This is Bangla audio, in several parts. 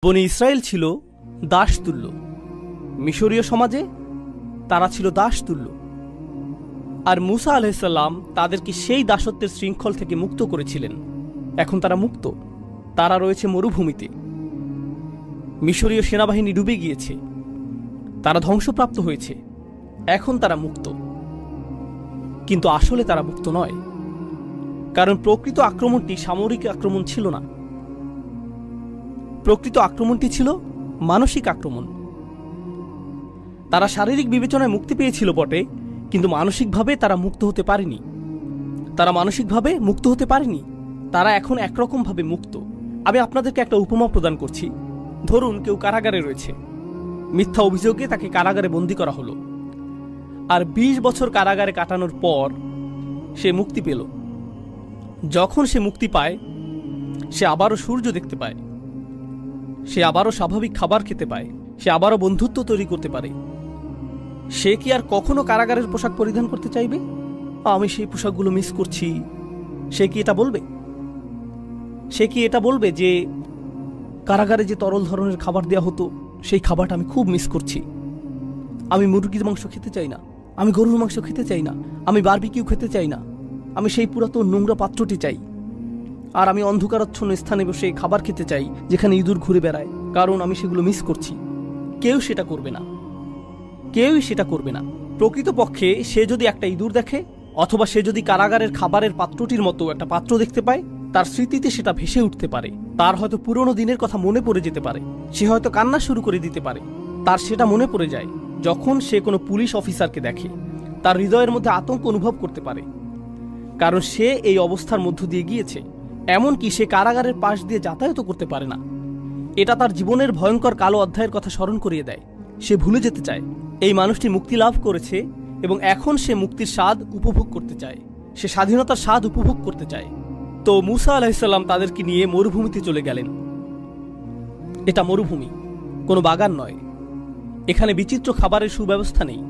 বনি ইসরায়েল ছিল দাসতুল্য। মিশরীয় সমাজে তারা ছিল দাসতুল্য। আর মুসা আলাইহিসসালাম তাদেরকে সেই দাসত্বের শৃঙ্খল থেকে মুক্ত করেছিলেন। এখন তারা মুক্ত। তারা রয়েছে মরুভূমিতে। মিশরীয় সেনাবাহিনী ডুবে গিয়েছে, তারা ধ্বংসপ্রাপ্ত হয়েছে। এখন তারা মুক্ত, কিন্তু আসলে তারা মুক্ত নয়। কারণ প্রকৃত আক্রমণটি সামরিক আক্রমণ ছিল না, প্রকৃত আক্রমণটি ছিল মানসিক আক্রমণ। তারা শারীরিক বিবেচনায় মুক্তি পেয়েছিল বটে, কিন্তু মানসিকভাবে তারা মুক্ত হতে পারেনি। তারা মানসিকভাবে মুক্ত হতে পারেনি। তারা এখন একরকমভাবে মুক্ত। আমি আপনাদেরকে একটা উপমা প্রদান করছি। ধরুন কেউ কারাগারে রয়েছে, মিথ্যা অভিযোগে তাকে কারাগারে বন্দী করা হলো, আর ২০ বছর কারাগারে কাটানোর পর সে মুক্তি পেল। যখন সে মুক্তি পায়, সে আবারও সূর্য দেখতে পায়, সে আবারও স্বাভাবিক খাবার খেতে পায়, সে আবারও বন্ধুত্ব তৈরি করতে পারে। সে কি আর কখনো কারাগারের পোশাক পরিধান করতে চাইবে? আমি সেই পোশাকগুলো মিস করছি। সে কি এটা বলবে? সে কি এটা বলবে যে কারাগারে যে তরল ধরনের খাবার দেওয়া হতো, সেই খাবারটা আমি খুব মিস করছি। আমি মুরগির মাংস খেতে চাই না, আমি গরুর মাংস খেতে চাই না, আমি বারবিকিউ খেতে চাই না, আমি সেই পুরাতন নোংরা পাত্রটি চাই। আর আমি অন্ধকারাচ্ছন্ন স্থানে বসে খাবার খেতে চাই যেখানে ইঁদুর ঘুরে বেড়ায়, কারণ আমি সেগুলো মিস করছি। কেউ সেটা করবে না, কেউই সেটা করবে না। প্রকৃতপক্ষে সে যদি একটা ইঁদুর দেখে, অথবা সে যদি কারাগারের খাবারের পাত্রটির মতো একটা পাত্র দেখতে পায়, তার স্মৃতিতে সেটা ভেসে উঠতে পারে। তার হয়তো পুরনো দিনের কথা মনে পড়ে যেতে পারে। সে হয়তো কান্না শুরু করে দিতে পারে। তার সেটা মনে পড়ে যায় যখন সে কোনো পুলিশ অফিসারকে দেখে। তার হৃদয়ের মধ্যে আতঙ্ক অনুভব করতে পারে, কারণ সে এই অবস্থার মধ্য দিয়ে গিয়েছে। এমনকি সে কারাগারের পাশ দিয়ে যাতায়াত করতে পারে না। এটা তার জীবনের ভয়ঙ্কর কালো অধ্যায়ের কথা স্মরণ করিয়ে দেয়। সে ভুলে যেতে চায় এই মানুষটি মুক্তি লাভ করেছে, এবং এখন সে মুক্তির স্বাদ উপভোগ করতে চায়। সে স্বাধীনতার স্বাদ উপভোগ করতে চায়। তো মুসা আলাইহিসসালাম তাদেরকে নিয়ে মরুভূমিতে চলে গেলেন। এটা মরুভূমি, কোনো বাগান নয়। এখানে বিচিত্র খাবারের সুব্যবস্থা নেই,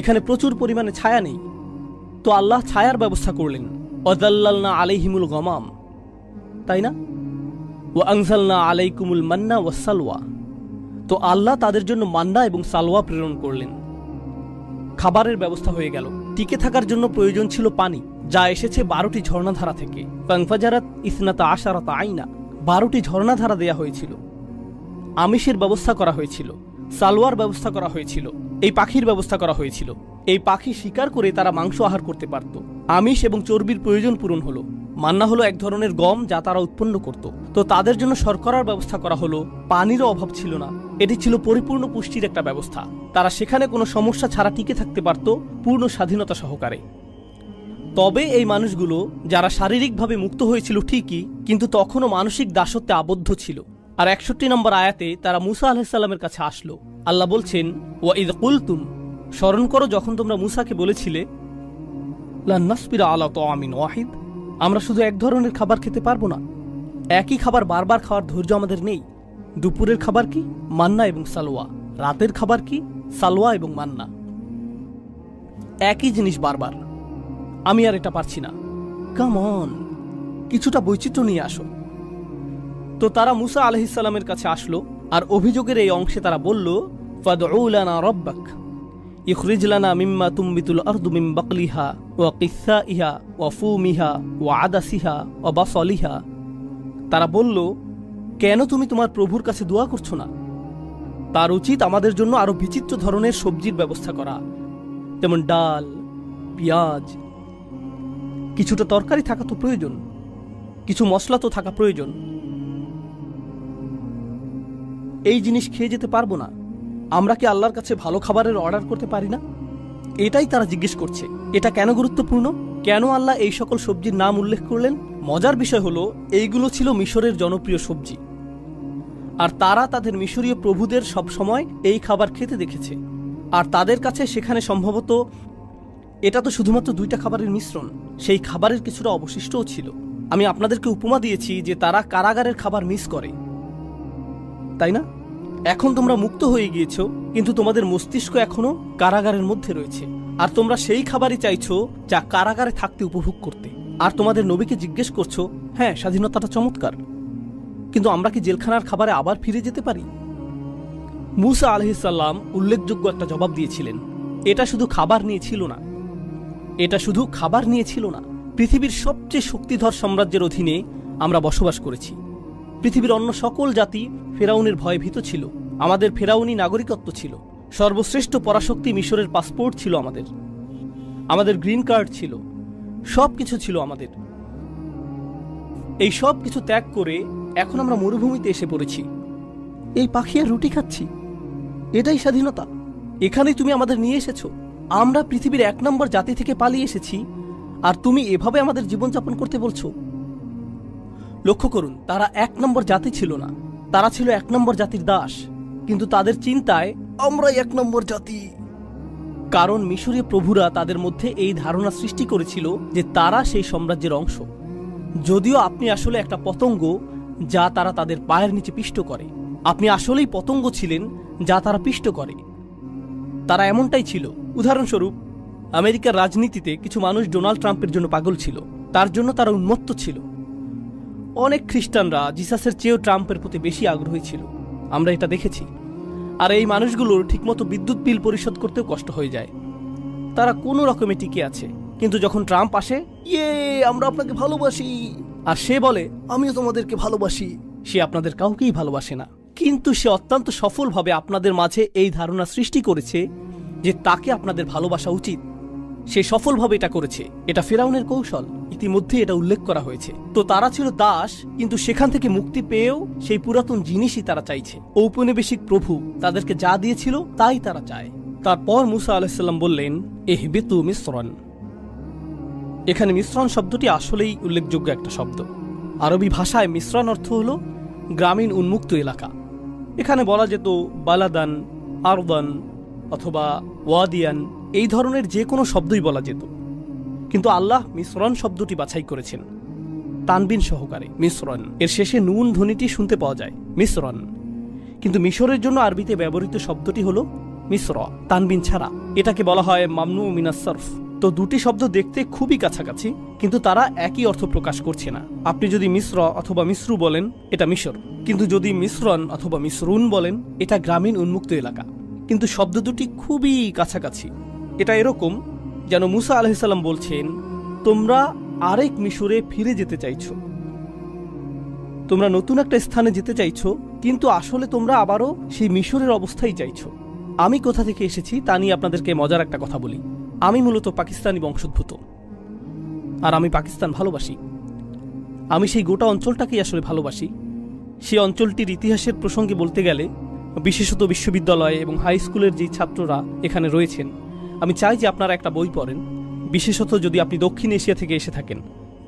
এখানে প্রচুর পরিমাণে ছায়া নেই। তো আল্লাহ ছায়ার ব্যবস্থা করলেন। ওয়াযাল্লালনা আলাইহিমুল গমাম, তাই না? ওয়া আনজালনা আলাইকুমুল মান্না ওয়াস সালওয়া। তো আল্লাহ তাদের জন্য মান্না এবং সালওয়া প্রেরণ করলেন। খাবারের ব্যবস্থা হয়ে গেল। টিকে থাকার জন্য প্রয়োজন ছিল পানি, যা এসেছে ১২টি ঝর্ণাধারা থেকে। ফানফাজারাত ইসনাতা আশারাতা আইনা, 12টি ঝর্ণাধারা দেয়া হয়েছিল। আমিষের ব্যবস্থা করা হয়েছিল, সালোয়ার ব্যবস্থা করা হয়েছিল, এই পাখির ব্যবস্থা করা হয়েছিল। এই পাখি শিকার করে তারা মাংস আহার করতে পারত। আমিষ এবং চর্বির প্রয়োজন পূরণ হলো। মান্না হলো এক ধরনের গম যা তারা উৎপন্ন করত। তো তাদের জন্য শর্করার ব্যবস্থা করা হলো। পানিরও অভাব ছিল না। এটি ছিল পরিপূর্ণ পুষ্টির একটা ব্যবস্থা। তারা সেখানে কোনো সমস্যা ছাড়া টিকে থাকতে পারত পূর্ণ স্বাধীনতা সহকারে। তবে এই মানুষগুলো যারা শারীরিকভাবে মুক্ত হয়েছিল ঠিকই, কিন্তু তখনও মানসিক দাসত্বে আবদ্ধ ছিল। আর ৬১ নম্বর আয়াতে তারা মুসা আলাইহিসসালামের কাছে আসলো। আল্লাহ বলছেন, ওয়া ইয কুলতুম, স্মরণ করো যখন তোমরা মুসাকে বলেছিলে, লা নাসবিরা আলা তাআমিন ওয়াহিদ, আমরা শুধু এক ধরনের খাবার খেতে পারবো না। একই খাবার বারবার খাওয়ার ধৈর্য আমাদের নেই। দুপুরের খাবার কি? মান্না এবং সালোয়া। রাতের খাবার কি? সালোয়া এবং মান্না। একই জিনিস বারবার। আমি আর এটা পারছি না। কাম অন, কিছুটা বৈচিত্র্য নিয়ে আসো। তো তারা মুসা আলাইহিসসালামের কাছে আসলো, আর অভিযোগের এই অংশে তারা বলল, ফাদউ লানা রাব্বাক ইখরিজ লানা মিম্মা তুমবিতুল আরদু মিন বাকলিহা ওয়া কিসাইহা ওয়া ফুমিহা ওয়া আদাসিহা ওয়া বাসালিহা। তারা বলল, কেন তুমি তোমার প্রভুর কাছে দোয়া করছো না? তার উচিত আমাদের জন্য আরো বিচিত্র ধরনের সবজির ব্যবস্থা করা, যেমন ডাল, পেঁয়াজ, কিছুটা তরকারি থাকা তো প্রয়োজন, কিছু মশলা তো থাকা প্রয়োজন। এই জিনিস খেয়ে যেতে পারবো না। আমরা কি আল্লাহর কাছে ভালো খাবারের অর্ডার করতে পারি না? এটাই তারা জিজ্ঞেস করছে। এটা কেন গুরুত্বপূর্ণ? কেন আল্লাহ এই সকল সবজির নাম উল্লেখ করলেন? মজার বিষয় হলো, এইগুলো ছিল মিশরের জনপ্রিয় সবজি, আর তারা তাদের মিশরীয় প্রভুদের সব সময় এই খাবার খেতে দেখেছে। আর তাদের কাছে সেখানে সম্ভবত এটা তো শুধুমাত্র 2টা খাবারের মিশ্রণ, সেই খাবারের কিছুটা অবশিষ্টও ছিল। আমি আপনাদেরকে উপমা দিয়েছি যে তারা কারাগারের খাবার মিস করে, তাই না? এখন তোমরা মুক্ত হয়ে গিয়েছ, কিন্তু তোমাদের মস্তিষ্ক এখনো কারাগারের মধ্যে রয়েছে, আর তোমরা সেই খাবারই চাইছো যা কারাগারে থাকতে উপভোগ করতে। আর তোমাদের নবীকে জিজ্ঞেস করছো, হ্যাঁ স্বাধীনতাটা চমৎকার, কিন্তু আমরা কি জেলখানার খাবারে আবার ফিরে যেতে পারি? মূসা আলাইহিস সালাম উল্লেখযোগ্য একটা জবাব দিয়েছিলেন। এটা শুধু খাবার নিয়ে ছিল না, এটা শুধু খাবার নিয়ে ছিল না। পৃথিবীর সবচেয়ে শক্তিধর সাম্রাজ্যের অধীনে আমরা বসবাস করেছি। পৃথিবীর অন্য সকল জাতি ফেরাউনের ভয়ে ভীত ছিল। আমাদের ফেরাউনি নাগরিকত্ব ছিল। সর্বশ্রেষ্ঠ পরাশক্তি মিশরের পাসপোর্ট ছিল আমাদের। আমাদের গ্রিন কার্ড ছিল। সব কিছু ছিল আমাদের। এই সব কিছু ত্যাগ করে এখন আমরা মরুভূমিতে এসে পড়েছি। এই পাখি আর রুটি খাচ্ছি। এটাই স্বাধীনতা। এখানেই তুমি আমাদের নিয়ে এসেছো। আমরা পৃথিবীর 1 নম্বর জাতি থেকে পালিয়ে এসেছি, আর তুমি এভাবে আমাদের জীবনযাপন করতে বলছো? লক্ষ্য করুন, তারা 1 নম্বর জাতি ছিল না, তারা ছিল 1 নম্বর জাতির দাস। কিন্তু তাদের চিন্তায় আমরাই 1 নম্বর জাতি। কারণ মিশরীয় প্রভুরা তাদের মধ্যে এই ধারণা সৃষ্টি করেছিল যে তারা সেই সাম্রাজ্যের অংশ, যদিও আপনি আসলে একটা পতঙ্গ যা তারা তাদের পায়ের নিচে পিষ্ট করে। আপনি আসলেই পতঙ্গ ছিলেন যা তারা পিষ্ট করে। তারা এমনটাই ছিল। উদাহরণস্বরূপ, আমেরিকার রাজনীতিতে কিছু মানুষ ডোনাল্ড ট্রাম্পের জন্য পাগল ছিল। তার জন্য তারা উন্মত্ত ছিল। অনেক খ্রিস্টানরা জিসাসের চেয়েও ট্রাম্পের প্রতি বেশি আগ্রহী ছিল। আমরা এটা দেখেছি। আর এই মানুষগুলোর ঠিকমতো বিদ্যুৎ বিল পরিশোধ করতেও কষ্ট হয়ে যায়। তারা কোনো রকমে টিকে আছে। কিন্তু যখন ট্রাম্প আসে, ইয়ে, আমরা আপনাকে ভালোবাসি, আর সে বলে আমিও তোমাদেরকে ভালোবাসি, সে আপনাদের কাউকেই ভালোবাসে না। কিন্তু সে অত্যন্ত সফলভাবে আপনাদের মাঝে এই ধারণা সৃষ্টি করেছে যে তাকে আপনাদের ভালোবাসা উচিত। সে সফলভাবে এটা করেছে। এটা ফেরাউনের কৌশল। ইতিমধ্যে এটা উল্লেখ করা হয়েছে। তো তারা ছিল দাস, কিন্তু সেখান থেকে মুক্তি পেয়েও সেই পুরাতন জিনিসই তারা চাইছে। ঔপনিবেশিক প্রভু তাদেরকে যা দিয়েছিল তাই তারা চায়। তারপর মূসা আলাইহিস সালাম বললেন, ইহবিতু মিসরান। এখানে মিসরান শব্দটি আসলেই উল্লেখযোগ্য একটা শব্দ। আরবি ভাষায় মিসরান অর্থ হল গ্রামীণ উন্মুক্ত এলাকা। এখানে বলা যেত বালাদান, আরদান অথবা ওয়াদিয়ান, এই ধরনের যে কোনো শব্দই বলা যেত। কিন্তু আল্লাহ মিসরান শব্দটি বাছাই করেছেন তানবিন সহকারে। মিসরান এর শেষে নুন ধ্বনিটি শুনতে পাওয়া যায়, মিসরান। কিন্তু মিশরের জন্য আরবিতে ব্যবহৃত শব্দটি হল মিসর, তানবিন ছাড়া। এটাকে বলা হয় মামনু মিনাস সরফ। তো দুটি শব্দ দেখতে খুবই কাছাকাছি, কিন্তু তারা একই অর্থ প্রকাশ করছে না। আপনি যদি মিশ্র অথবা মিশ্রু বলেন, এটা মিশর। কিন্তু যদি মিশ্রন অথবা মিশ্রুন বলেন, এটা গ্রামীণ উন্মুক্ত এলাকা। কিন্তু শব্দ দুটি খুবই কাছাকাছি। এটা এরকম যেন মূসা আলাইহিস সালাম বলছেন, তোমরা আরেক মিশরে ফিরে যেতে চাইছো, তোমরা নতুন একটা স্থানে যেতে চাইছো, কিন্তু আসলে তোমরা আবারও সেই মিশরের অবস্থায় চাইছো। আমি কোথা থেকে এসেছি তা নিয়ে আপনাদেরকে মজার একটা কথা বলি। আমি মূলত পাকিস্তানি বংশোদ্ভূত, আর আমি পাকিস্তান ভালোবাসি। আমি সেই গোটা অঞ্চলটাকেই আসলে ভালোবাসি। সেই অঞ্চলটির ইতিহাসের প্রসঙ্গে বলতে গেলে, বিশেষত বিশ্ববিদ্যালয় এবং হাই স্কুলের যে ছাত্ররা এখানে রয়েছেন, আমি চাই যে আপনারা একটা বই পড়েন। বিশেষত যদি আপনি দক্ষিণ এশিয়া থেকে এসে থাকেন,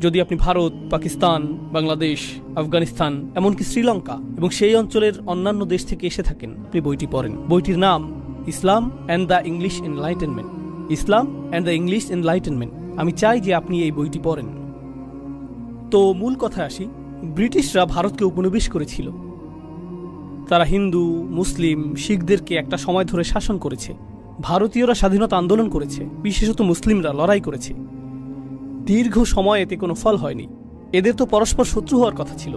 যদি আপনি ভারত, পাকিস্তান, বাংলাদেশ, আফগানিস্তান, এমনকি শ্রীলঙ্কা এবং সেই অঞ্চলের অন্যান্য দেশ থেকে এসে থাকেন, আপনি বইটি পড়েন। বইটির নাম Islam and the English enlightenment. Islam and the English enlightenment. আমি চাই যে আপনি এই বইটি পড়েন। তো মূল কথায় আসি। ব্রিটিশরা ভারতকে উপনিবেশ করেছিল। তারা হিন্দু, মুসলিম, শিখদেরকে একটা সময় ধরে শাসন করেছে। ভারতীয়রা স্বাধীনতা আন্দোলন করেছে, বিশেষত মুসলিমরা লড়াই করেছে। দীর্ঘ সময় এতে কোনো ফল হয়নি। এদের তো পরস্পর শত্রু হওয়ার কথা ছিল।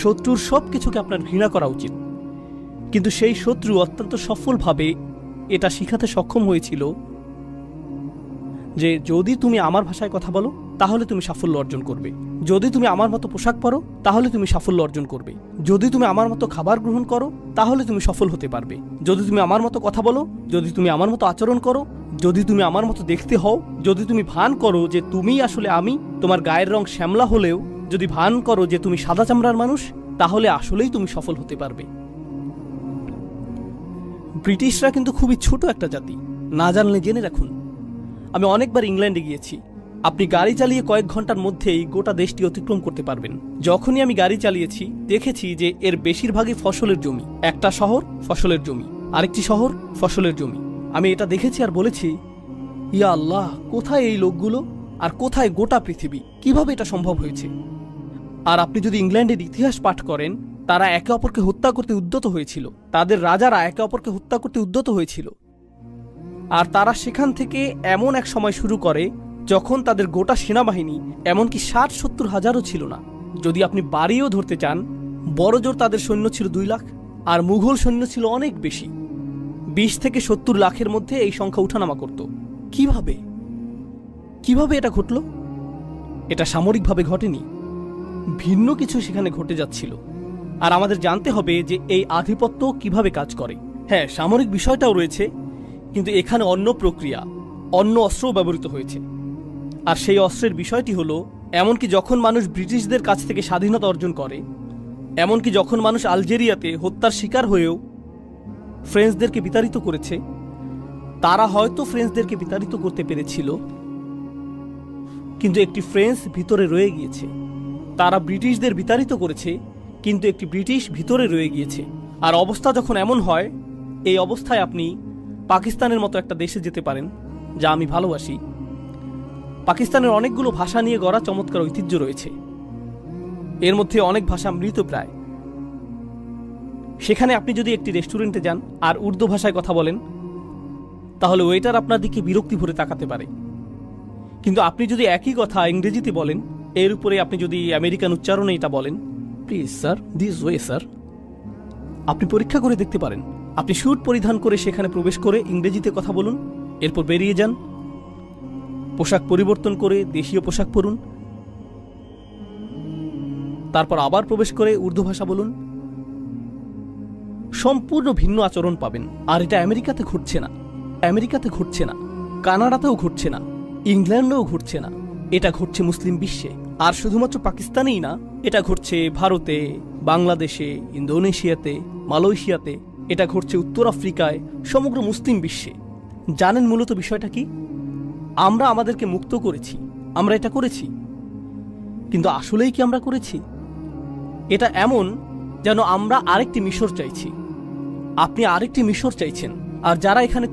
শত্রুর সব কিছুকে আপনার ঘৃণা করা উচিত। কিন্তু সেই শত্রু অত্যন্ত সফলভাবে এটা শিখাতে সক্ষম হয়েছিল যে যদি তুমি আমার ভাষায় কথা বলো তাহলে তুমি সাফল্য অর্জন করবে, যদি তুমি আমার মতো পোশাক পরো তাহলে তুমি সাফল্য অর্জন করবে, যদি তুমি আমার মতো খাবার গ্রহণ করো তাহলে তুমি সফল হতে পারবে, যদি তুমি আমার মতো কথা বলো, যদি তুমি আমার মতো আচরণ করো, যদি তুমি আমার মতো দেখতে হও, যদি তুমি ভান করো যে তুমিই আসলে আমি, তোমার গায়ের রং শ্যামলা হলেও যদি ভান করো যে তুমি সাদা চামড়ার মানুষ, তাহলে আসলেই তুমি সফল হতে পারবে। ব্রিটিশরা কিন্তু খুবই ছোট একটা জাতি, না জানলে জেনে রাখুন। আমি অনেকবার ইংল্যান্ডে গিয়েছি। আপনি গাড়ি চালিয়ে কয়েক ঘন্টার মধ্যেই গোটা দেশটি অতিক্রম করতে পারবেন। যখনই আমি গাড়ি চালিয়েছি দেখেছি যে এর বেশিরভাগই ফসলের জমি। একটা শহর ফসলের জমি, আরেকটি শহর ফসলের জমি। আমি এটা দেখেছি আর বলেছি, ইয়া আল্লাহ, কোথায় এই লোকগুলো আর কোথায় গোটা পৃথিবী? কিভাবে এটা সম্ভব হয়েছে? আর আপনি যদি ইংল্যান্ডের ইতিহাস পাঠ করেন, তারা একে অপরকে হত্যা করতে উদ্যত হয়েছিল। তাদের রাজারা একে অপরকে হত্যা করতে উদ্যত হয়েছিল। আর তারা সেখান থেকে এমন এক সময় শুরু করে যখন তাদের গোটা সেনাবাহিনী এমনকি ৬০-৭০ হাজারও ছিল না। যদি আপনি বাড়িও ধরতে চান, বড়জোর তাদের সৈন্য ছিল 2 লাখ, আর মুঘল সৈন্য ছিল অনেক বেশি। 20 থেকে 70 লাখের মধ্যে এই সংখ্যা উঠানামা করত। কিভাবে কিভাবে এটা ঘটল? এটা সামরিকভাবে ঘটেনি, ভিন্ন কিছু সেখানে ঘটে যাচ্ছিল। আর আমাদের জানতে হবে যে এই আধিপত্য কিভাবে কাজ করে। হ্যাঁ, সামরিক বিষয়টাও রয়েছে, কিন্তু এখানে অন্য প্রক্রিয়া, অন্য অস্ত্রও ব্যবহৃত হয়েছে। আর সেই অস্ত্রের বিষয়টি হলো, এমনকি যখন মানুষ ব্রিটিশদের কাছ থেকে স্বাধীনতা অর্জন করে, এমনকি যখন মানুষ আলজেরিয়াতে হত্যার শিকার হয়েও ফ্রেঞ্চদেরকে বিতাড়িত করেছে, তারা হয়তো ফ্রেঞ্চদেরকে বিতাড়িত করতে পেরেছিল, কিন্তু একটি ফ্রেঞ্চ ভিতরে রয়ে গিয়েছে। তারা ব্রিটিশদের বিতাড়িত করেছে, কিন্তু একটি ব্রিটিশ ভিতরে রয়ে গিয়েছে। আর অবস্থা যখন এমন হয়, এই অবস্থায় আপনি পাকিস্তানের মতো একটা দেশে যেতে পারেন, যা আমি ভালোবাসি। পাকিস্তানের অনেকগুলো ভাষা নিয়ে গড়া চমৎকার ঐতিহ্য রয়েছে, এর মধ্যে অনেক ভাষা মৃতপ্রায়। সেখানে আপনি যদি একটি রেস্টুরেন্টে যান আর উর্দু ভাষায় কথা বলেন, তাহলে ওয়েটার আপনার দিকে বিরক্তি ভরে তাকাতে পারে। কিন্তু আপনি যদি একই কথা ইংরেজিতে বলেন, এর উপরে আপনি যদি আমেরিকান উচ্চারণে এটা বলেন, please sir, this way sir, আপনি পরীক্ষা করে দেখতে পারেন। আপনি স্যুট পরিধান করে সেখানে প্রবেশ করে ইংরেজিতে কথা বলুন, এরপর বেরিয়ে যান, পোশাক পরিবর্তন করে দেশীয় পোশাক পরুন, তারপর আবার প্রবেশ করে উর্দু ভাষা বলুন, সম্পূর্ণ ভিন্ন আচরণ পাবেন। আর এটা আমেরিকাতে ঘটছে না, আমেরিকাতে ঘটছে না, কানাডাতেও ঘটছে না, ইংল্যান্ডেও ঘটছে না, এটা ঘটছে মুসলিম বিশ্বে। আর শুধুমাত্র পাকিস্তানেই না, এটা ঘটছে ভারতে, বাংলাদেশে, ইন্দোনেশিয়াতে, মালয়েশিয়াতে, এটা ঘটছে উত্তর আফ্রিকায়, সমগ্র মুসলিম বিশ্বে। জানেন মূলত বিষয়টা কি? আমরা আমাদেরকে মুক্ত করেছি, আমরা এটা করেছি, কিন্তু আসলেই কি আমরা করেছি? এটা এমন যেন আমরা আরেকটি মিশর চাইছি। আপনি আরেকটি মিশর চাইছেন। আর যারা এখানে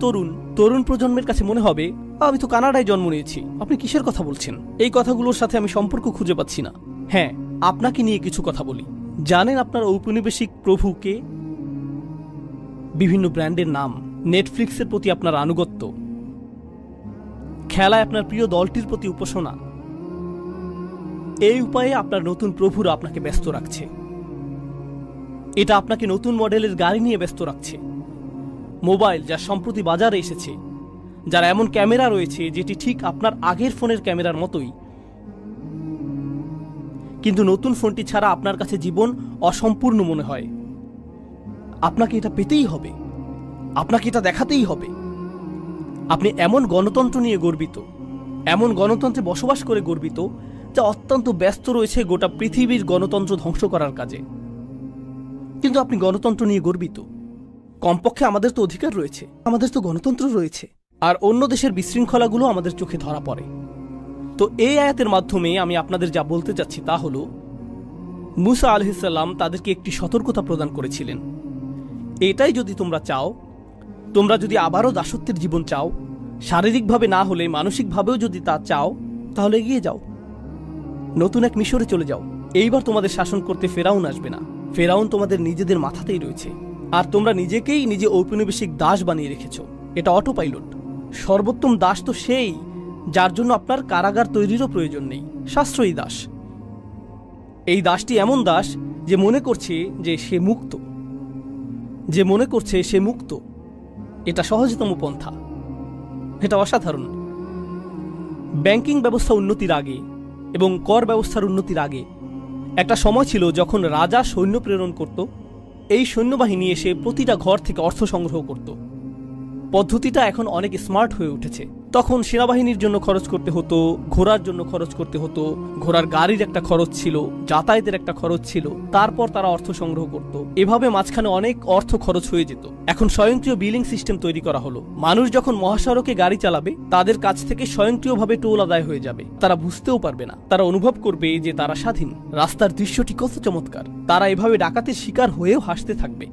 তরুণ প্রজন্মের কাছে মনে হবে, আমি তো কানাডায় জন্ম নিয়েছি, আপনি কিসের কথা বলছেন? এই কথাগুলোর সাথে আমি সম্পর্ক খুঁজে পাচ্ছি না। হ্যাঁ, আপনাকে নিয়ে কিছু কথা বলি। জানেন আপনার ঔপনিবেশিক প্রভুকে? বিভিন্ন ব্র্যান্ডের নাম, নেটফ্লিক্সের প্রতি আপনার আনুগত্য, খেলায় আপনার প্রিয় দলটির প্রতি উপাসনা, এই উপায়ে আপনার নতুন প্রভুরা আপনাকে ব্যস্ত রাখছে। এটা আপনাকে নতুন মডেলের গাড়ি নিয়ে ব্যস্ত রাখছে, মোবাইল যা সম্প্রতি বাজারে এসেছে, যার এমন ক্যামেরা রয়েছে যেটি ঠিক আপনার আগের ফোনের ক্যামেরার মতোই, কিন্তু নতুন ফোনটি ছাড়া আপনার কাছে জীবন অসম্পূর্ণ মনে হয়। আপনাকে এটা পেতেই হবে, আপনাকে এটা দেখাতেই হবে। আপনি এমন গণতন্ত্র নিয়ে গর্বিত, এমন গণতন্ত্রে বসবাস করে গর্বিত, যা অত্যন্ত ব্যস্ত রয়েছে গোটা পৃথিবীর গণতন্ত্র ধ্বংস করার কাজে। কিন্তু আপনি গণতন্ত্র নিয়ে গর্বিত। কমপক্ষে আমাদের তো অধিকার রয়েছে, আমাদের তো গণতন্ত্র রয়েছে। আর অন্য দেশের বিশৃঙ্খলাগুলো আমাদের চোখে ধরা পড়ে। তো এই আয়াতের মাধ্যমে আমি আপনাদের যা বলতে চাচ্ছি তা হল, মুসা আলাইহিস সালাম তাদেরকে একটি সতর্কতা প্রদান করেছিলেন। এটাই যদি তোমরা চাও, তোমরা যদি আবারও দাসত্বের জীবন চাও, শারীরিকভাবে না হলে মানসিকভাবেও যদি তা চাও, তাহলে এগিয়ে যাও, নতুন এক মিশরে চলে যাও। এইবার তোমাদের শাসন করতে ফেরাউন আসবে না। ফেরাউন তোমাদের নিজেদের মাথাতেই রয়েছে, আর তোমরা নিজেকেই নিজে ঔপনিবেশিক দাস বানিয়ে রেখেছ। এটা অটো পাইলট। সর্বোত্তম দাস তো সেই যার জন্য আপনার কারাগার তৈরিরও প্রয়োজন নেই, সাশ্রয়ী দাস। এই দাসটি এমন দাস যে মনে করছে যে সে মুক্ত, যে মনে করছে সে মুক্ত। এটা সহজতম পন্থা, এটা অসাধারণ। ব্যাংকিং ব্যবস্থা উন্নতির আগে এবং কর ব্যবস্থার উন্নতির আগে একটা সময় ছিল যখন রাজা সৈন্য প্রেরণ করত, এই সৈন্যবাহিনী এসে প্রতিটা ঘর থেকে অর্থ সংগ্রহ করত। পদ্ধতিটা এখন অনেক স্মার্ট হয়ে উঠেছে। তখন সেনাবাহিনীর জন্য খরচ করতে হতো, ঘোড়ার জন্য খরচ করতে হতো, ঘোড়ার গাড়ির একটা খরচ ছিল, যাতায়াতের একটা খরচ ছিল, তারপর তারা অর্থ সংগ্রহ করত। এভাবে মাঝখানে অনেক অর্থ খরচ হয়ে যেত। এখন স্বয়ংক্রিয় বিলিং সিস্টেম তৈরি করা হলো। মানুষ যখন মহাসড়কে গাড়ি চালাবে, তাদের কাছ থেকে স্বয়ংক্রিয়ভাবে টোল আদায় হয়ে যাবে। তারা বুঝতেও পারবে না, তারা অনুভব করবে যে তারা স্বাধীন। রাস্তার দৃশ্যটি কত চমৎকার। তারা এভাবে ডাকাতের শিকার হয়েও হাসতে থাকবে।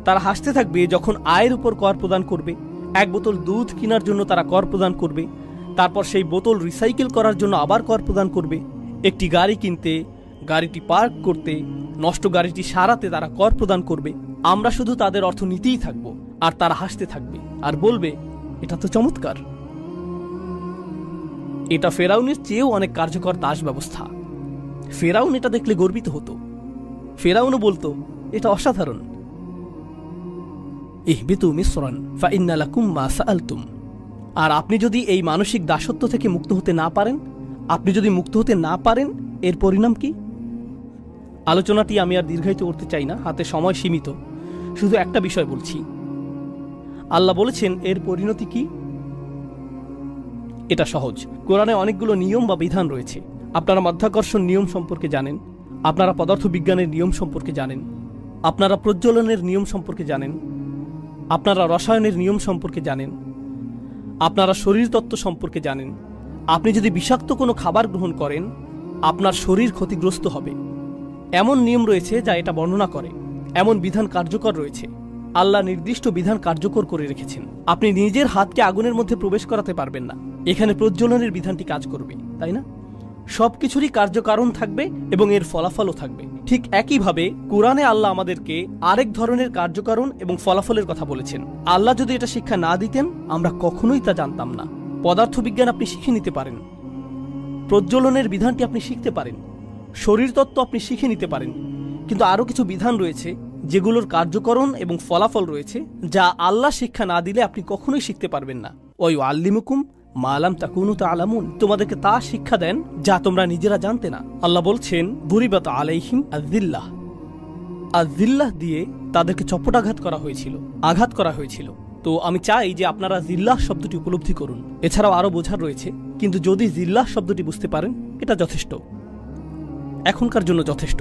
তারা হাসতে থাকবে যখন আয়ের উপর কর প্রদান করবে। এক বোতল দুধ কেনার জন্য তারা কর প্রদান করবে, তারপর সেই বোতল রিসাইকেল করার জন্য আবার কর প্রদান করবে। একটি গাড়ি কিনতে, গাড়িটি পার্ক করতে, নষ্ট গাড়িটি সারাতে তারা কর প্রদান করবে। আমরা শুধু তাদের অর্থ নিতেই থাকবো, আর তারা হাসতে থাকবে আর বলবে, এটা তো চমৎকার। এটা ফেরাউনের চেয়েও অনেক কার্যকর দাস ব্যবস্থা। ফেরাউন এটা দেখলে গর্বিত হতো। ফেরাউনও বলতো এটা অসাধারণ। ইহবিতু মিসরান ফাইন্না লাকুম মা সাআলতুম। আর আপনি যদি এই মানসিক দাসত্ব থেকে মুক্ত হতে না পারেন, আপনি যদি মুক্ত হতে না পারেন, এর পরিণাম কি? আলোচনাটি আমি আর দীর্ঘায়িত করতে চাই না, হাতে সময় সীমিত। শুধু একটা বিষয় বলছি, আল্লাহ বলেছেন এর পরিণতি কি। এটা সহজ। কোরআনে অনেকগুলো নিয়ম বা বিধান রয়েছে। আপনারা মাধ্যাকর্ষণ নিয়ম সম্পর্কে জানেন, আপনারা পদার্থবিজ্ঞানের নিয়ম সম্পর্কে জানেন, আপনারা প্রজ্বলনের নিয়ম সম্পর্কে জানেন, আপনারা রসায়নের নিয়ম সম্পর্কে জানেন, আপনারা শরীরতত্ত্ব সম্পর্কে জানেন। আপনি যদি বিষাক্ত কোনো খাবার গ্রহণ করেন, আপনার শরীর ক্ষতিগ্রস্ত হবে। এমন নিয়ম রয়েছে যা এটা বর্ণনা করে, এমন বিধান কার্যকর রয়েছে। আল্লাহ নির্দিষ্ট বিধান কার্যকর করে রেখেছেন। আপনি নিজের হাতকে আগুনের মধ্যে প্রবেশ করাতে পারবেন না, এখানে প্রজ্বলনের বিধানটি কাজ করবে, তাই না? সবকিছুরই কার্যকারণ থাকবে এবং এর ফলাফলও থাকবে। ঠিক একইভাবে কোরআনে আল্লাহ আমাদেরকে আরেক ধরনের কার্যকারণ এবং ফলাফলের কথা বলেছেন। আল্লাহ যদি এটা শিক্ষা না দিতেন, আমরা কখনোই তা জানতাম না। পদার্থবিজ্ঞান আপনি শিখে নিতে পারেন, প্রজ্বলনের বিধানটি আপনি শিখতে পারেন, শরীরতত্ত্ব আপনি শিখে নিতে পারেন, কিন্তু আরও কিছু বিধান রয়েছে যেগুলোর কার্যকরণ এবং ফলাফল রয়েছে, যা আল্লাহ শিক্ষা না দিলে আপনি কখনোই শিখতে পারবেন না। ওই আল্লিমুকুম মালাম তাকুনু তাআলামুন, তোমাদেরকে তা শিক্ষা দেন যা তোমরা নিজেরা জানতে না। আল্লাহ বলছেন বুরিবাত আলাইহিম আযিল্লাহ। আযিল্লাহ দিয়ে তাদেরকে চপটাঘাত করা হয়েছিল, আঘাত করা হয়েছিল। তো আমি চাই যে আপনারা জিল্লাহ শব্দটি উপলব্ধি করুন। এছাড়াও আরও বোঝার রয়েছে, কিন্তু যদি জিল্লাহ শব্দটি বুঝতে পারেন, এটা যথেষ্ট, এখনকার জন্য যথেষ্ট।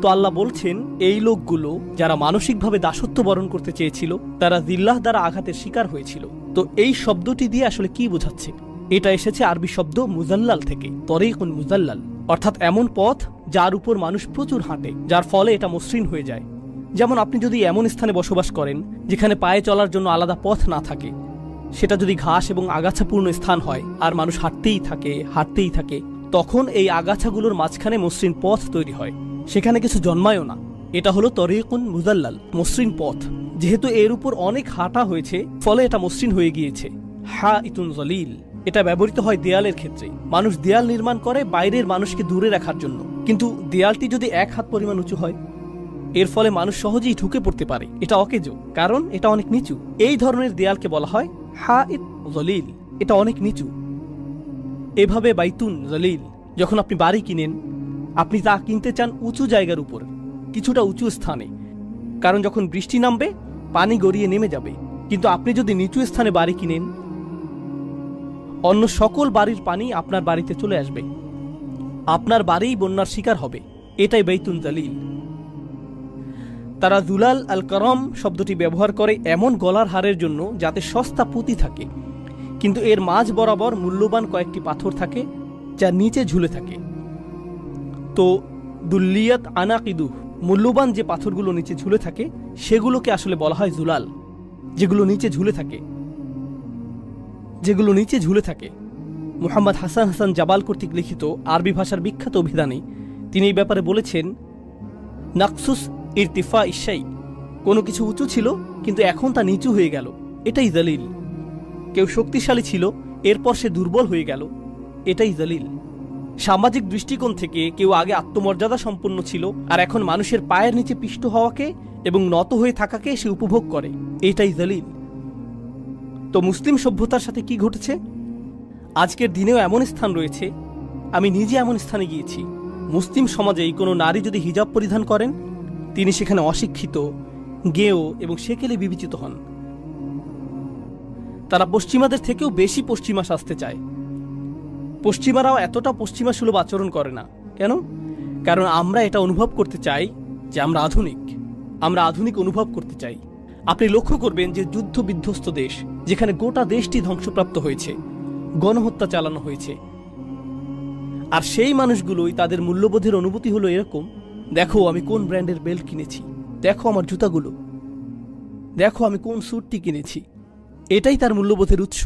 তো আল্লাহ বলছেন এই লোকগুলো যারা মানসিকভাবে দাসত্ব বরণ করতে চেয়েছিল, তারা জিল্লাহ দ্বারা আঘাতের শিকার হয়েছিল। তো এই শব্দটি দিয়ে আসলে কি বোঝাচ্ছে? এটা এসেছে আরবি শব্দ মুজাল্লাল থেকে, তরিকুন মুজাল্লাল, অর্থাৎ এমন পথ যার উপর মানুষ প্রচুর হাঁটে, যার ফলে এটা মসৃণ হয়ে যায়। যেমন আপনি যদি এমন স্থানে বসবাস করেন যেখানে পায়ে চলার জন্য আলাদা পথ না থাকে, সেটা যদি ঘাস এবং আগাছাপূর্ণ স্থান হয় আর মানুষ হাঁটতেই থাকে, তখন এই আগাছাগুলোর মাঝখানে মসৃণ পথ তৈরি হয়, সেখানে কিছু জন্মায়ও না। এটা হলো তরিকুন মুজাল্লাল, মসৃণ পথ। যেহেতু এর উপর অনেক হাঁটা হয়েছে, ফলে এটা মসৃণ হয়ে গিয়েছে। হাইতুন জলিল, এটা ব্যবহৃত হয় দেয়ালের ক্ষেত্রে। মানুষ দেয়াল নির্মাণ করে বাইরের মানুষকে দূরে রাখার জন্য, কিন্তু দেয়ালটি যদি 1 হাত পরিমাণ উঁচু হয়, এর ফলে মানুষ সহজেই ঢুকে পড়তে পারে। এটা অকেজো, কারণ এটা অনেক নিচু। এই ধরনের দেয়ালকে বলা হয় হাইত জলিল, এটা অনেক নিচু। এভাবে বাইতুন জলিল, যখন আপনি বাড়ি কিনেন, আপনি তা কিনতে চান উঁচু জায়গার উপর, কিছুটা উঁচু স্থানে, কারণ যখন বৃষ্টি নামবে পানি গড়িয়ে নেমে যাবে। কিন্তু আপনি যদি নিচু স্থানে বাড়ি কিনেন, অন্য সকল বাড়ির পানি আপনার বাড়িতে চলে আসবে, আপনার বাড়িই বন্যার শিকার হবে। এটাই বাইতুন জলিল। তারা জুলাল আল করম শব্দটি ব্যবহার করে এমন গলার হারের জন্য যাতে সস্তা পুঁতি থাকে, কিন্তু এর মাঝ বরাবর মূল্যবান কয়েকটি পাথর থাকে যা নিচে ঝুলে থাকে। তো দুল্লিয়াত আনাকিদু, মূল্যবান যে পাথরগুলো নিচে ঝুলে থাকে সেগুলোকে আসলে বলা হয় জুলাল, যেগুলো নিচে ঝুলে থাকে। মুহাম্মদ হাসান জাবাল কর্তৃক লিখিত আরবি ভাষার বিখ্যাত অভিধানে তিনি এই ব্যাপারে বলেছেন, নাকসুস ইরতিফা ইশাই, কোনো কিছু উঁচু ছিল কিন্তু এখন তা নিচু হয়ে গেল, এটাই জলিল। কেউ শক্তিশালী ছিল, এরপর সে দুর্বল হয়ে গেল, এটাই জলিল। সামাজিক দৃষ্টিকোণ থেকে কেউ আগে আত্মমর্যাদা সম্পন্ন ছিল, আর এখন মানুষের পায়ের নিচে পিষ্ট হওয়াকে এবং নত হয়ে থাকাকে সে উপভোগ করে, এটাই জলিল। তো মুসলিম সভ্যতার সাথে কি ঘটেছে? আজকের দিনেও এমন স্থান রয়েছে, আমি নিজে এমন স্থানে গিয়েছি, মুসলিম সমাজেই কোনো নারী যদি হিজাব পরিধান করেন, তিনি সেখানে অশিক্ষিত, গেয় এবং সেকেলে বিবেচিত হন। তারা পশ্চিমাদের থেকেও বেশি পশ্চিমা সাজতে চায়। পশ্চিমারাও এতটা পশ্চিমা সুলভ আচরণ করে না। কেন? কারণ আমরা এটা অনুভব করতে চাই যে আমরা আধুনিক অনুভব করতে চাই। আপনি লক্ষ্য করবেন যে যুদ্ধ বিধ্বস্ত দেশ, যেখানে গোটা দেশটি ধ্বংসপ্রাপ্ত হয়েছে, গণহত্যা চালানো হয়েছে, আর সেই মানুষগুলোই তাদের মূল্যবোধের অনুভূতি হলো এরকম, দেখো আমি কোন ব্র্যান্ডের বেল্ট কিনেছি, দেখো আমার জুতাগুলো, দেখো আমি কোন স্যুটটি কিনেছি। এটাই তার মূল্যবোধের উৎস।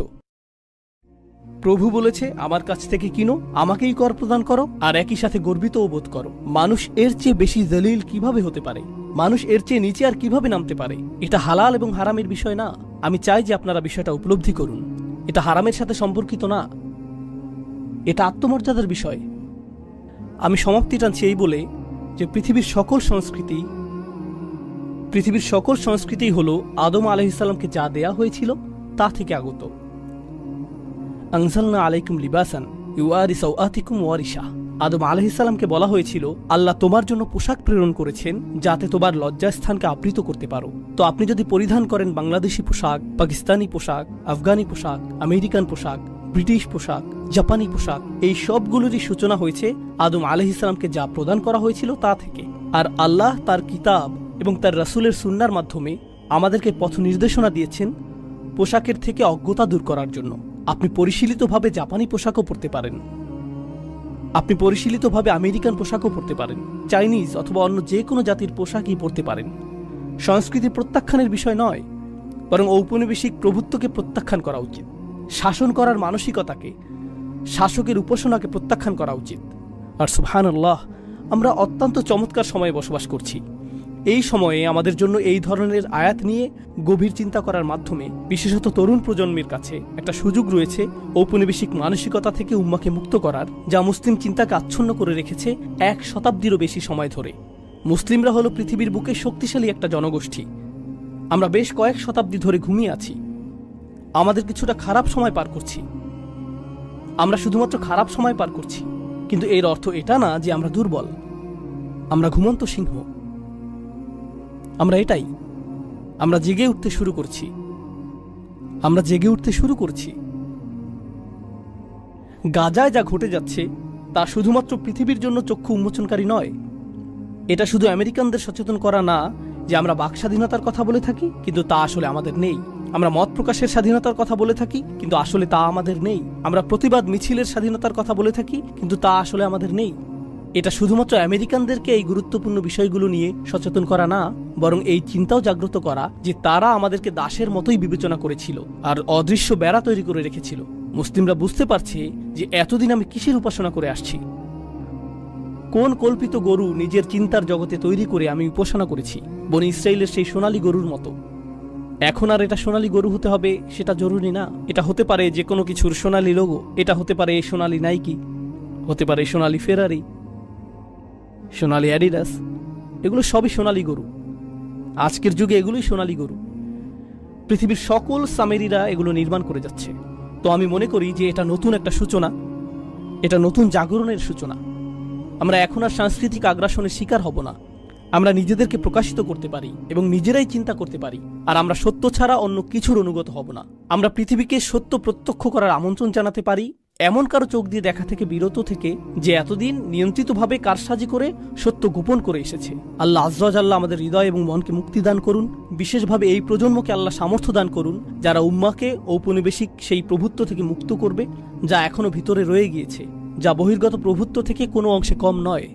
প্রভু বলেছে আমার কাছ থেকে কিনো, আমাকেই কর প্রদান করো, আর একই সাথে গর্বিতও বোধ করো। মানুষ এর চেয়ে বেশি জলিল কিভাবে হতে পারে? মানুষ এর চেয়ে নিচে আর কিভাবে নামতে পারে? এটা হালাল এবং হারামের বিষয় না। আমি চাই যে আপনারা বিষয়টা উপলব্ধি করুন। এটা হারামের সাথে সম্পর্কিত না, এটা আত্মমর্যাদার বিষয়। আমি সমাপ্তি টানছি এই বলে যে পৃথিবীর সকল সংস্কৃতিই হলো আদম আলাইহিস সালামকে যা দেয়া হয়েছিল তা থেকে আগত। আনজালনা আলাইকুম লিবাসান ইউআরি সাওআতিকুম ওয়ারিশা। আদম আলাইহিস সালামকে বলা হয়েছিল আল্লাহ তোমার জন্য পোশাক প্রেরণ করেছেন যাতে তোমার লজ্জাস্থানকে আবৃত করতে পারো। তো আপনি যদি পরিধান করেন বাংলাদেশি পোশাক, পাকিস্তানি পোশাক, আফগানি পোশাক, আমেরিকান পোশাক, ব্রিটিশ পোশাক, জাপানি পোশাক, এই সবগুলোরই সূচনা হয়েছে আদম আলাইহিস সালামকে যা প্রদান করা হয়েছিল তা থেকে। আর আল্লাহ তার কিতাব এবং তার রাসূলের সুন্নাহর মাধ্যমে আমাদেরকে পথ নির্দেশনা দিয়েছেন পোশাকের থেকে অজ্ঞতা দূর করার জন্য। আপনি পরিশীলিতভাবে জাপানি পোশাকও পরতে পারেন, আপনি পরিশীলিতভাবে আমেরিকান পোশাকও পরতে পারেন, চাইনিজ অথবা অন্য যে কোনো জাতির পোশাকই পরতে পারেন। সংস্কৃতি প্রত্যাখ্যানের বিষয় নয়, বরং ঔপনিবেশিক প্রভুত্বকে প্রত্যাখ্যান করা উচিত। শাসন করার মানসিকতাকে, শাসকের উপাসনাকে প্রত্যাখ্যান করা উচিত। আর সুবহানাল্লাহ, আমরা অত্যন্ত চমৎকার সময়ে বসবাস করছি। এই সময়ে আমাদের জন্য এই ধরনের আয়াত নিয়ে গভীর চিন্তা করার মাধ্যমে বিশেষত তরুণ প্রজন্মের কাছে একটা সুযোগ রয়েছে ঔপনিবেশিক মানসিকতা থেকে উম্মাকে মুক্ত করার, যা মুসলিম চিন্তাকে আচ্ছন্ন করে রেখেছে 1 শতাব্দীরও বেশি সময় ধরে। মুসলিমরা হলো পৃথিবীর বুকে শক্তিশালী একটা জনগোষ্ঠী। আমরা বেশ কয়েক শতাব্দী ধরে ঘুমিয়ে আছি। আমাদের কিছুটা খারাপ সময় পার করছি, আমরা শুধুমাত্র খারাপ সময় পার করছি, কিন্তু এর অর্থ এটা না যে আমরা দুর্বল, আমরা ঘুমন্ত সিংহ। আমরা জেগে উঠতে শুরু করছি। গাজায় যা ঘটে যাচ্ছে তা শুধুমাত্র পৃথিবীর জন্য চক্ষু উন্মোচনকারী নয়। এটা শুধু আমেরিকানদের সচেতন করা না যে আমরা বাক স্বাধীনতার কথা বলে থাকি কিন্তু তা আসলে আমাদের নেই। আমরা মত প্রকাশের স্বাধীনতার কথা বলে থাকি কিন্তু আসলে তা আমাদের নেই। আমরা প্রতিবাদ মিছিলের স্বাধীনতার কথা বলে থাকি কিন্তু তা আসলে আমাদের নেই। এটা শুধুমাত্র আমেরিকানদেরকে এই গুরুত্বপূর্ণ বিষয়গুলো নিয়ে সচেতন করা না, বরং এই চিন্তাও জাগ্রত করা যে তারা আমাদেরকে দাসের মতোই বিবেচনা করেছিল আর অদৃশ্য বেড়া তৈরি করে রেখেছিল। মুসলিমরা বুঝতে পারছে যে এতদিন আমি কিসের উপাসনা করে আসছি, কোন কল্পিত গরু নিজের চিন্তার জগতে তৈরি করে আমি উপাসনা করেছি, বনি ইসরাইলের সেই সোনালী গরুর মতো। এখন আর এটা সোনালী গরু হতে হবে সেটা জরুরি না। এটা হতে পারে যে কোনো কিছুর সোনালী লোগো, এটা হতে পারে সোনালী নাইকি, হতে পারে সোনালী ফেরারি, সোনালী অ্যাডিডাস, এগুলো সবই সোনালী গরু। আজকের যুগে এগুলোই সোনালী গরু। পৃথিবীর সকল সামেরিরা এগুলো নির্মাণ করে যাচ্ছে। তো আমি মনে করি যে এটা নতুন একটা সূচনা, এটা নতুন জাগরণের সূচনা। আমরা এখন আর সাংস্কৃতিক আগ্রাসনের শিকার হব না। আমরা নিজেদেরকে প্রকাশিত করতে পারি এবং নিজেরাই চিন্তা করতে পারি। আর আমরা সত্য ছাড়া অন্য কিছুর অনুগত হব না। আমরা পৃথিবীকে সত্য প্রত্যক্ষ করার আমন্ত্রণ জানাতে পারি, এমন কারো চোখ দিয়ে দেখা থেকে বিরত থেকে যে এতদিন নিয়ন্ত্রিতভাবে কারসাজি করে সত্য গোপন করে এসেছে। আল্লাহ আযজা ওয়া জাল্লা আমাদের হৃদয় এবং মনকে মুক্তি দান করুন। বিশেষভাবে এই প্রজন্মকে আল্লাহ সামর্থ্য দান করুন যারা উম্মাকে ঔপনিবেশিক সেই প্রভুত্ব থেকে মুক্ত করবে যা এখনো ভিতরে রয়ে গিয়েছে, যা বহির্গত প্রভুত্ব থেকে কোনো অংশে কম নয়।